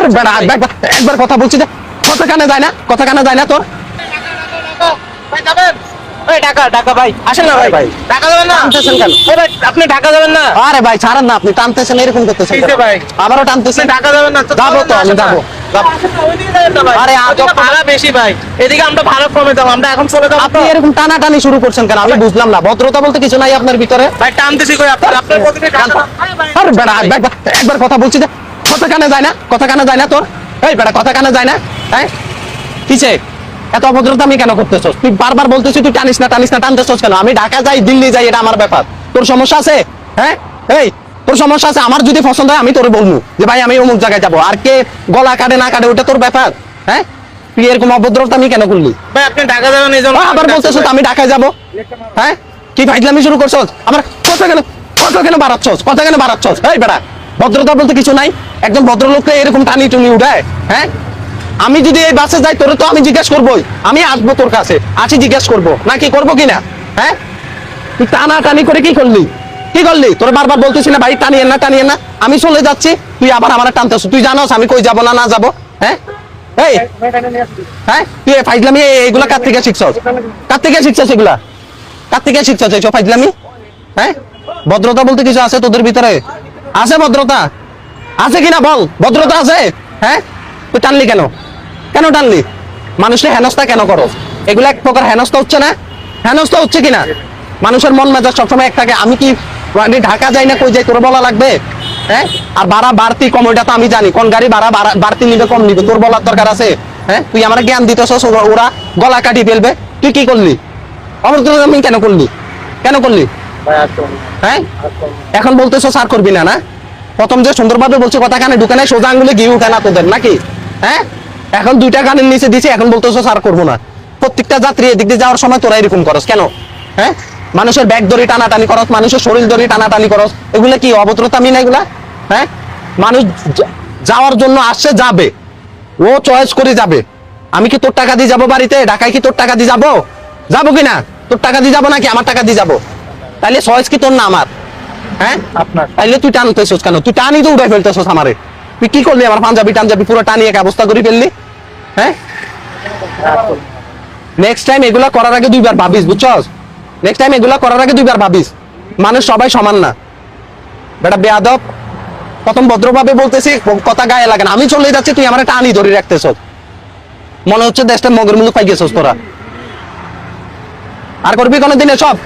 আর বেড়া একবার কথা বলছি যে কথা কানে যায় না, কথা কানে যায় না তোর। ভাই যাবেন? এই ঢাকা ঢাকা ভাই আসেন না ভাই। ভাই। ঢাকা যাবেন না? টানতেছেন কেন? এই ভাই আপনি ঢাকা যাবেন না? আরে ভাই ছাড়েন না, আপনি টানতেছেন এরকম করতেছেন কিসে কেন? ভাই? আবারও টানতেছেন। ঢাকা যাবেন না? যাবো তো, আমি যাবো। আসেন না, ওইদিকে যাবেন না ভাই। আরে ওইদিকে ভাড়া বেশি ভাই, এদিকে আমরা ভাড়া কমে দাও, আমরা এখন চলে যাবো তো। আপনি এরকম টানাটানি শুরু করছেন কেন? আমি বুঝলাম না, ভদ্রতা বলতে কিছু নাই আপনার ভিতরে। ভাই টানতেছি কই আপনার প্রতিদিন ঢাকা। আর বেড়া একবার কথা বলছি যে কথা কানে যায় না, কথা কানে যায় না তোর। এই বেড়া কথা কানে যায় না, হ্যাঁ কিসে এত অভদ্রতা আমি কেন করতেছস? তুই বারবার বলতেছিস তুই টানিস না টানতেছস কেন? আমি ঢাকা যাই, দিল্লি যাই, এটা আমার ব্যাপার। তোর সমস্যা আছে? হ্যাঁ এই তোর সমস্যা আছে? আমার যদি পছন্দ হয় আমি তোরে বলবো যে ভাই আমি অমুক জায়গায় যাবো, আর কে গলা কাটে না কাটে ওটা তোর ব্যাপার। হ্যাঁ তুই এরকম অভদ্রতা আমি কেন করলি? ভাই আপনি ঢাকা যাবেন এই জন্য আবার বলতেছস আমি ঢাকায় যাবো, হ্যাঁ কি ফাইজলামি শুরু করছস? আমার কথা কেন বাড়াচ্ছস? কথা কেন বাড়াচ্ছস? এই বেড়া ভদ্রতা বলতে কিছু নাই। একজন ভদ্রলোককে এরকম টানি টুনি উঠায়, হ্যাঁ আমি যদি এই বাসে যাই তোরে তো আমি জিজ্ঞেস করবোই, আমি আসবো তোর কাছে, আসি জিজ্ঞেস করবো নাকি করবো কিনা। হ্যাঁ তুই টানা টানি করে কি করলি? কি করলি? তোরে বারবার বলতেছি না ভাই টানিয়ে না, আমি চলে যাচ্ছি, তুই আবার আমার টানতেছ। তুই জানোস আমি কই যাবো না যাবো? হ্যাঁ এই হ্যাঁ তুই ফাইজলামি এইগুলা কার থেকে শিখছস? কার থেকে শিখছস এগুলা? কার থেকে শিখছস এইসব ফাইজলামি? হ্যাঁ ভদ্রতা বলতে কিছু আছে তোদের ভিতরে? আছে ভদ্রতা? আছে কিনা বল, ভদ্রতা আছে? হ্যাঁ তুই টানলি কেন? কেন টানলি? মানুষের হেনস্থা কেন করো? এগুলো এক প্রকার হেনস্থা হচ্ছে না? হেনস্থা হচ্ছে কিনা? মানুষের মন মেজাজ সবসময় একটাকে, আমি কি ঢাকা যাই না কই যাই তোর বলা লাগবে? হ্যাঁ আর ভাড়া বাড়তি কম ওইটা তো আমি জানি, কোন গাড়ি ভাড়া বাড়তি নিবে কম নিবে তোর বলার দরকার আছে? হ্যাঁ তুই আমার জ্ঞান দিতেছস, ওরা গলা কাটি ফেলবে। তুই কি করলি? অভদ্রতা আমি কেন করলি? কেন করলি? হ্যাঁ এখন বলতেছো সার করবি না? না প্রথম যে সুন্দরভাবে বলছো কথা কানে ঢুকে নাই, সোজা আঙ্গুলে ঘি উঠে না তোদের নাকি? হ্যাঁ এখন দুইটা কানের নিচে দিছি, এখন বলতেছো সার করবো না। প্রত্যেকটা যাত্রী এদিক দিয়ে যাওয়ার সময় তোরা এরকম করস কেন? হ্যাঁ মানুষের ব্যাগ ধরে টানাটানি করস, মানুষের শরীর ধরে টানাটানি করস, এগুলা কি অভদ্রতা? আমি না এগুলা? হ্যাঁ মানুষ যাওয়ার জন্য আসছে, যাবে, ও চয়েস করে যাবে। আমি কি তোর টাকা দিয়ে যাবো বাড়িতে? ঢাকায় কি তোর টাকা দিয়ে যাবো? যাবো কিনা? তোর টাকা দিয়ে যাবো নাকি আমার টাকা দিয়ে যাবো? তাইলে চয়েস কি তোর না আমার? হ্যাঁ আপনার। তাইলে তুই টানতেছস কেন? তুই টানি তো উঠে ফেলতেছস আমারে। তুই কি করলি? আমার পাঞ্জাবি টাঞ্জাবি পুরো টানিয়ে এক অবস্থা করে ফেললি। হ্যাঁ নেক্সট টাইম এগুলা করার আগে দুইবার ভাবিস, বুঝছস? নেক্সট টাইম এগুলা করার আগে দুইবার ভাবিস। মানুষ সবাই সমান না বেটা, বেয়াদব। প্রথম ভদ্রভাবে বলতেছি, কথা গায়ে লাগে না। আমি চলে যাচ্ছি, তুই আমার টানি ধরে রাখতেছস, মনে হচ্ছে দেশটা মগের মুলুক পাই গেছস তোরা। আর করবি কোনোদিন এসব?